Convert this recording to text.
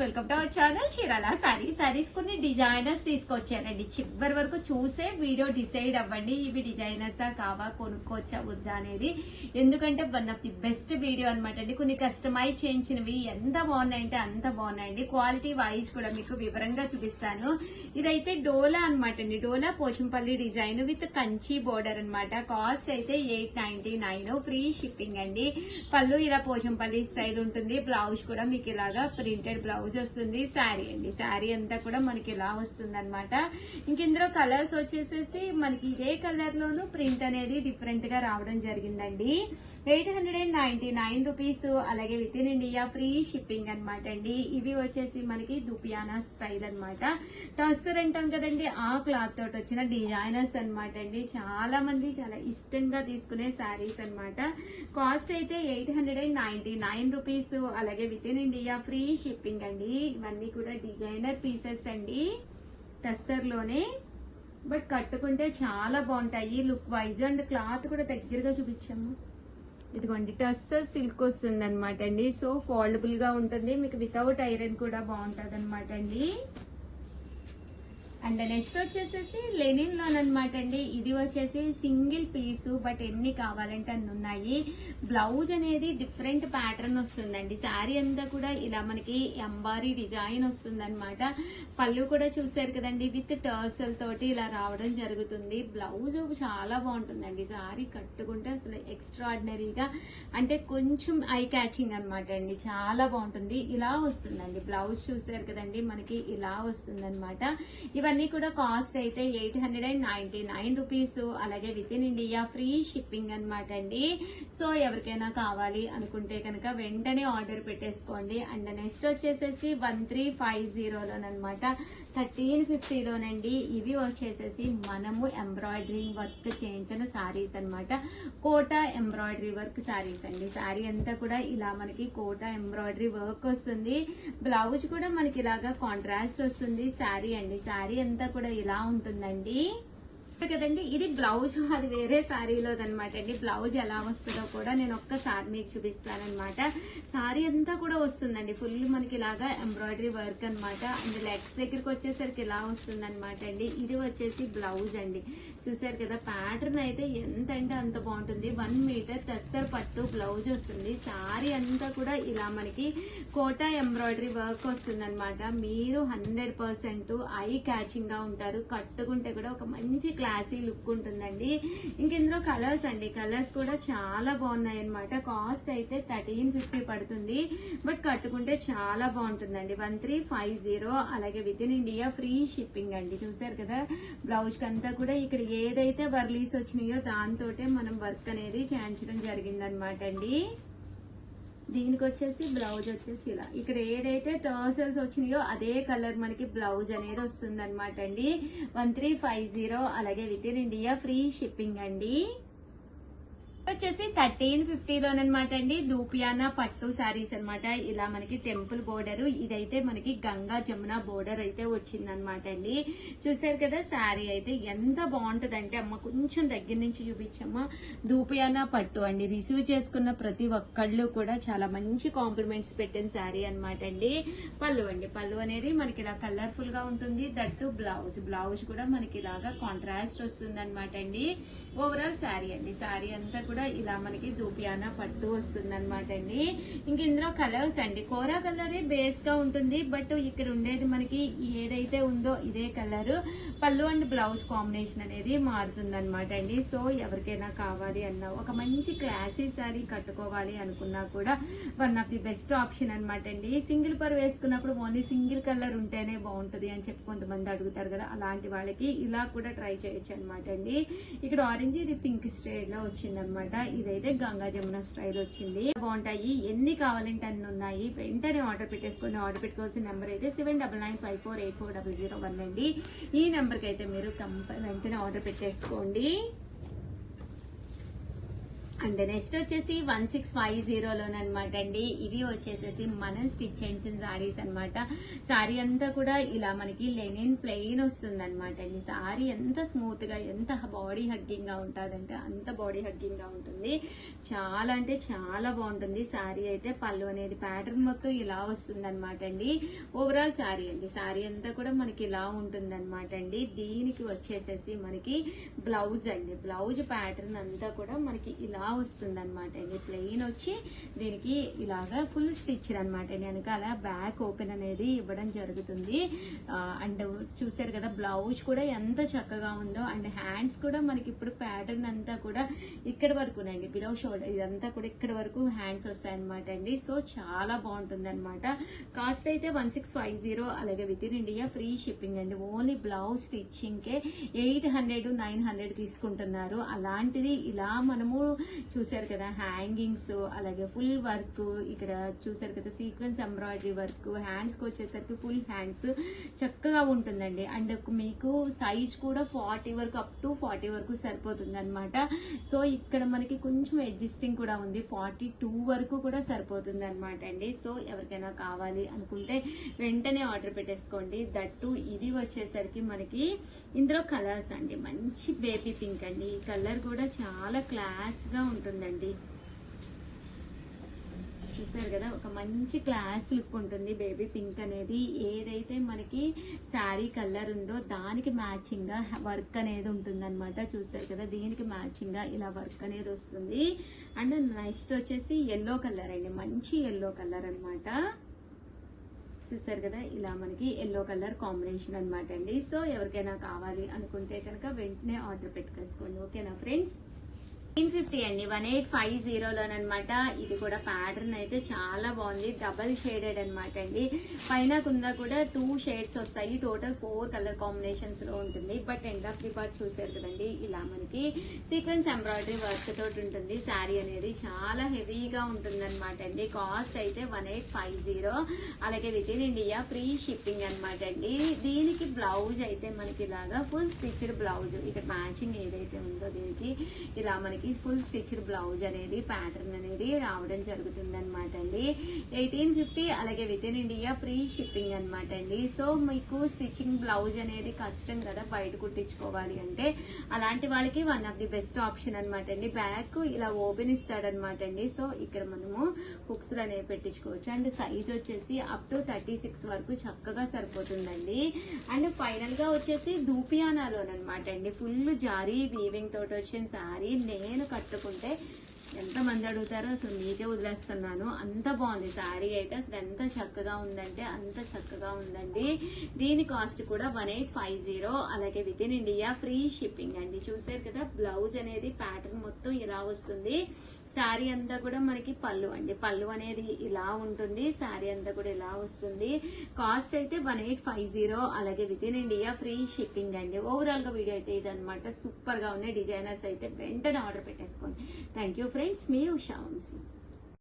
Welcome to our channel Chirala saris కొన్ని designers తీసుకొచ్చానండి. చివరి వరకు చూసే వీడియో డిసైడ్ అవ్వండి ఇవి డిజైనర్సా కావా, కొనుక్కోవచ్చా వద్దా అనేది. ఎందుకంటే one of the best video అనమాట అండి. కొన్ని కస్టమైజ్ చేయించినవి ఎంత బాగున్నాయంటే అంత బాగున్నాయండి. క్వాలిటీ వైజ్ కూడా మీకు వివరంగా చూపిస్తాను. ఇదైతే డోలా అనమాట అండి. Dola Pochampally design with Kanchi border అనమాట. కాస్ట్ అయితే 899, ఫ్రీ షిప్పింగ్ అండి. పళ్ళు ఇలా పోచంపల్లి స్టైల్ ఉంటుంది. బ్లౌజ్ కూడా మీకు ఇలాగా ప్రింటెడ్ బ్లౌజ్ వస్తుంది. శారీ అండి, శారీ అంతా కూడా మనకి ఇలా వస్తుంది అనమాట. ఇంక ఇందులో కలర్స్ వచ్చేసేసి మనకి ఇదే కలర్ లోను ప్రింట్ అనేది డిఫరెంట్ గా రావడం జరిగిందండి. 899 రూపీస్. అలాగే with in India free shipping అనమాట అండి. ఇవి వచ్చేసి మనకి దుపియానా స్టైల్ అనమాట. టస్సర్ అంటాం కదండి, ఆ క్లాత్ తోటి వచ్చిన డిజైనర్స్ అనమాట అండి. చాలా మంది చాలా ఇష్టంగా తీసుకునే శారీస్ అనమాట. కాస్ట్ అయితే 899 రూపీస్. అలాగే with in India free shipping అండి. ఇవన్నీ కూడా డిజైనర్ పీసెస్ అండి, టస్సర్ లోనే. బట్ కట్టుకుంటే చాలా బాగుంటాయి లుక్ వైజ్. అండ్ క్లాత్ కూడా దగ్గరగా చూపించాము. ఇదిగోండి టస్సర్ సిల్క్ వస్తుంది అనమాట అండి. సో ఫోల్డబుల్ గా ఉంటుంది మీకు, వితౌట్ ఐరన్ కూడా బాగుంటది అనమాట అండి. అండ్ నెక్స్ట్ వచ్చేసేసి లెనిన్ లోన్ అనమాట అండి. ఇది వచ్చేసి సింగిల్ పీసు, బట్ ఎన్ని కావాలంటే అన్ని ఉన్నాయి. బ్లౌజ్ అనేది డిఫరెంట్ ప్యాటర్న్ వస్తుందండి. శారీ అంతా కూడా ఇలా మనకి ఎంబారీ డిజైన్ వస్తుంది అనమాట. పళ్ళు కూడా చూసారు కదండి, విత్ టర్సల్ తోటి ఇలా రావడం జరుగుతుంది. బ్లౌజ్ చాలా బాగుంటుందండి. శారీ కట్టుకుంటే అసలు ఎక్స్ట్రాడినరీగా, అంటే కొంచెం ఐ క్యాచింగ్ అనమాట అండి. చాలా బాగుంటుంది. ఇలా వస్తుందండి బ్లౌజ్. చూసారు కదండి, మనకి ఇలా వస్తుంది అనమాట. ఇవన్నీ కూడా కాస్ట్ అయితే 899 రూపీస్. అలాగే with in India free shipping అనమాట అండి. సో ఎవరికైనా కావాలి అనుకుంటే కనుక వెంటనే ఆర్డర్ పెట్టేసుకోండి. అండ్ నెక్స్ట్ వచ్చేసేసి 1350లోనమాట, 1350లోనండి. ఇవి వచ్చేసేసి మనము ఎంబ్రాయిడరింగ్ వర్క్ చేయించిన శారీస్ అనమాట. కోటా ఎంబ్రాయిడరీ వర్క్ శారీస్ అండి. శారీ అంతా కూడా ఇలా మనకి కోటా ఎంబ్రాయిడరీ వర్క్ వస్తుంది. బ్లౌజ్ కూడా మనకి ఇలాగా కాంట్రాస్ట్ వస్తుంది. శారీ అండి, శారీ అంతా కూడా ఇలా ఉంటుందండి కదండి. ఇది బ్లౌజ్, అది వేరే శారీలోదనమాట అండి. బ్లౌజ్ ఎలా వస్తుందో కూడా నేను ఒక్కసారి మీకు చూపిస్తానమాట. శారీ అంతా కూడా వస్తుందండి ఫుల్ మనకి ఇలాగా ఎంబ్రాయిడరీ వర్క్ అనమాట. అండ్ లెగ్స్ దగ్గరికి వచ్చేసరికి ఇలా వస్తుంది అనమాట అండి. ఇది వచ్చేసి బ్లౌజ్ అండి. చూసారు కదా, ప్యాటర్న్ అయితే ఎంత అంటే అంత బాగుంటుంది. 1 మీటర్ టస్సర్ పట్టు బ్లౌజ్ వస్తుంది. శారీ అంతా కూడా ఇలా మనకి కోటా ఎంబ్రాయిడరీ వర్క్ వస్తుంది అనమాట. మీరు 100% ఐ క్యాచింగ్ గా ఉంటారు. కట్టుకుంటే కూడా ఒక మంచి క్లాసీ లుక్ ఉంటుందండి. ఇంక ఇందులో కలర్స్ అండి, కలర్స్ కూడా చాలా బాగున్నాయి అనమాట. కాస్ట్ అయితే 1350 పడుతుంది, బట్ కట్టుకుంటే చాలా బాగుంటుందండి. 1350. అలాగే with in India free shipping అండి. చూసారు కదా, బ్లౌజ్ కంతా కూడా ఇక్కడ ఏదైతే వర్లీస్ వచ్చినాయో దాంతోటే మనం వర్క్ అనేది చేయించడం జరిగిందనమాట అండి. దీనికి వచ్చేసి బ్లౌజ్ వచ్చేసి ఇలా ఇక్కడ ఏదైతే టర్సల్స్ వచ్చినాయో అదే కలర్ మనకి బ్లౌజ్ అనేది వస్తుంది అనమాట అండి. 1350. అలాగే with in India free shipping అండి. వచ్చేసి 1350లోనమాట అండి. దూపియానా పట్టు శారీస్ అనమాట. ఇలా మనకి టెంపుల్ బోర్డర్, ఇదైతే మనకి గంగా జమున బోర్డర్ అయితే వచ్చిందనమాట అండి. చూసారు కదా, శారీ అయితే ఎంత బాగుంటదంటే, అమ్మ కొంచెం దగ్గర నుంచి చూపించమ్మా. దూపియానా పట్టు అండి. రిసీవ్ చేసుకున్న ప్రతి ఒక్కళ్ళు కూడా చాలా మంచి కాంప్లిమెంట్స్ పెట్టిన శారీ అనమాట అండి. పళ్ళు అండి, పళ్ళు అనేది మనకి ఇలా కలర్ఫుల్ గా ఉంటుంది. దట్టు బ్లౌజ్, బ్లౌజ్ కూడా మనకి ఇలాగా కాంట్రాస్ట్ వస్తుంది అనమాట అండి. ఓవరాల్ శారీ అండి, శారీ అంతా కూడా ఇలా మనకి దూపియానా పట్టు వస్తుంది అనమాట అండి. ఇంక ఇందులో కలర్స్ అండి, కోరా కలరే బేస్ గా ఉంటుంది. బట్ ఇక్కడ ఉండేది మనకి ఏదైతే ఉందో ఇదే కలర్. పళ్ళు అండ్ బ్లౌజ్ కాంబినేషన్ అనేది మారుతుంది అనమాట అండి. సో ఎవరికైనా కావాలి అన్నా, ఒక మంచి క్లాసీ శారీ కట్టుకోవాలి అనుకున్నా కూడా one of the best option అనమాట అండి. సింగిల్ పర్ వేసుకున్నప్పుడు ఓన్లీ సింగిల్ కలర్ ఉంటేనే బాగుంటుంది అని చెప్పి కొంతమంది అడుగుతారు కదా, అలాంటి వాళ్ళకి ఇలా కూడా ట్రై చేయొచ్చు అనమాట అండి. ఇక్కడ ఆరెంజ్, ఇది పింక్ స్టేడ్ లో వచ్చింది అనమాట. ఇదైతే గంగా జమున స్టైల్ వచ్చింది. బాగుంటాయి. ఎన్ని కావాలంటే అన్ని ఉన్నాయి. వెంటనే ఆర్డర్ పెట్టేసుకోండి. ఆర్డర్ పెట్టుకోవాల్సిన నెంబర్ అయితే 7995484001 అండి. ఈ నెంబర్ కి అయితే మీరు వెంటనే ఆర్డర్ పెట్టేసుకోండి. అండ్ నెక్స్ట్ వచ్చేసి 1650లోనమాట అండి. ఇవి వచ్చేసేసి మనం స్టిచ్ చేయించిన సారీస్ అన్నమాట. సారీ అంతా కూడా ఇలా మనకి లెనిన్ ప్లెయిన్ వస్తుంది అనమాట అండి. సారీ ఎంత స్మూత్ గా ఎంత బాడీ హగ్గింగ్ గా ఉంటుందంటే అంత బాడీ హగ్గింగ్ గా ఉంటుంది. చాలా అంటే చాలా బాగుంటుంది సారీ అయితే. పళ్ళు అనేది ప్యాటర్న్ మొత్తం ఇలా వస్తుంది అనమాట అండి. ఓవరాల్ సారీ అండి, సారీ అంతా కూడా మనకి ఇలా ఉంటుంది అనమాట అండి. దీనికి వచ్చేసేసి మనకి బ్లౌజ్ అండి, బ్లౌజ్ ప్యాటర్న్ అంతా కూడా మనకి ఇలా వస్తుంది అనమాట అండి. ప్లెయిన్ వచ్చి దీనికి ఇలాగా ఫుల్ స్టిచ్ అనమాట అండి. వెనకాల బ్యాక్ ఓపెన్ అనేది ఇవ్వడం జరుగుతుంది. అండ్ చూసారు కదా బ్లౌజ్ కూడా ఎంత చక్కగా ఉందో. అండ్ హ్యాండ్స్ కూడా మనకి ఇప్పుడు ప్యాటర్న్ అంతా కూడా ఇక్కడ వరకునండి, బిలో షోల్డర్ ఇదంతా కూడా ఇక్కడ వరకు హ్యాండ్స్ వస్తాయి అనమాట అండి. సో చాలా బాగుంటుంది అనమాట. కాస్ట్ అయితే 1650, అలాగే with in India free shipping అండి. ఓన్లీ బ్లౌజ్ స్టిచ్చింగ్ కే 800 900 తీసుకుంటున్నారు. అలాంటిది ఇలా మనము చూసారు కదా హ్యాంగింగ్స్, అలాగే ఫుల్ వర్క్, ఇక్కడ చూసారు కదా సీక్వెన్స్ ఎంబ్రాయిడరీ వర్క్, హ్యాండ్స్ కి వచ్చేసరికి ఫుల్ హ్యాండ్స్ చక్కగా ఉంటుందండి. అండ్ మీకు సైజ్ కూడా 40 వరకు అప్ టు 40 వరకు సరిపోతుంది అనమాట. సో ఇక్కడ మనకి కొంచెం అడ్జస్టింగ్ కూడా ఉంది, 42 వరకు కూడా సరిపోతుంది అనమాట అండి. సో ఎవరికైనా కావాలి అనుకుంటే వెంటనే ఆర్డర్ పెట్టేసుకోండి. దట్టు ఇది వచ్చేసరికి మనకి ఇందులో కలర్స్ అండి, మంచి బేబీ పింక్ అండి. ఈ కలర్ కూడా చాలా క్లాస్ గా ఉంటుందండి. చూసారు కదా ఒక మంచి క్లాస్ లుక్ ఉంటుంది బేబీ పింక్ అనేది. ఏదైతే మనకి శారీ కలర్ ఉందో దానికి మ్యాచింగ్ గా వర్క్ అనేది ఉంటుంది అనమాట. చూసారు కదా దీనికి మ్యాచింగ్ గా ఇలా వర్క్ అనేది వస్తుంది. అండ్ నెక్స్ట్ వచ్చేసి ఎల్లో కలర్ అండి, మంచి ఎల్లో కలర్ అనమాట. చూసారు కదా ఇలా మనకి ఎల్లో కలర్ కాంబినేషన్ అనమాట అండి. సో ఎవరికైనా కావాలి అనుకుంటే కనుక వెంటనే ఆర్డర్ పెట్టుకోండి. ఓకేనా ఫ్రెండ్స్. 1850 అండి, 1850లోనమాట. ఇది కూడా ప్యాటర్న్ అయితే చాలా బాగుంది, డబల్ షేడెడ్ అనమాట అండి. పైన కింద కూడా 2 షేడ్స్ వస్తాయి, టోటల్ 4 కలర్ కాంబినేషన్స్ లో ఉంటుంది. But end of the part చూసారు కదండి ఇలా మనకి సీక్వెన్స్ ఎంబ్రాయిడరీ వర్క్ తోటి ఉంటుంది. శారీ అనేది చాలా హెవీగా ఉంటుంది అనమాట అండి. కాస్ట్ అయితే 1850, అలాగే with in India free shipping అనమాట అండి. దీనికి బ్లౌజ్ అయితే మనకి ఇలాగా ఫుల్ స్టిచ్డ్ బ్లౌజ్, ఇక్కడ మ్యాచింగ్ ఏదైతే ఉందో దీనికి ఇలా మనకి ఫుల్ స్టిచ్డ్ బ్లౌజ్ అనేది ప్యాటర్న్ అనేది రావడం జరుగుతుంది అనమాట అండి. 1850, అలాగే with in India free shipping అనమాట అండి. సో మీకు స్టిచ్చింగ్ బ్లౌజ్ అనేది కష్టం కదా బయట కుట్టించుకోవాలి అంటే, అలాంటి వాళ్ళకి one of the best option అనమాట అండి. బ్యాక్ ఇలా ఓపెన్ ఇస్తాడనమాట అండి. సో ఇక్కడ మనము హుక్స్ అనేవి పెట్టించుకోవచ్చు. అండ్ సైజ్ వచ్చేసి అప్ టు 36 వరకు చక్కగా సరిపోతుందండి. అండ్ ఫైనల్ గా వచ్చేసి దూపియానాలోనమాట అండి. ఫుల్ జారీ వీవింగ్ తోటి వచ్చిన శారీ నేను కట్టుకుంటే ఎంతమంది అడుగుతారో అసలు మీకే వదిలేస్తున్నాను. అంత బాగుంది శారీ అయితే, అసలు ఎంత చక్కగా ఉందంటే అంత చక్కగా ఉందండి. దీని కాస్ట్ కూడా 1850, అలాగే with in India free shipping అండి. చూసారు కదా బ్లౌజ్ అనేది ప్యాటర్న్ మొత్తం ఇలా వస్తుంది. శారీ అంతా కూడా మనకి పళ్ళు అండి, పళ్ళు అనేది ఇలా ఉంటుంది. శారీ అంతా కూడా ఇలా వస్తుంది. కాస్ట్ అయితే 1850, అలాగే with in India free shipping అండి. ఓవరాల్ గా వీడియో అయితే ఇదనమాట. సూపర్ గా ఉన్నాయి డిజైనర్స్ అయితే వెంటనే ఆర్డర్ పెట్టేసుకోండి. థ్యాంక్ యూ ఫ్రెండ్స్, మీ ఉషా వంశీ.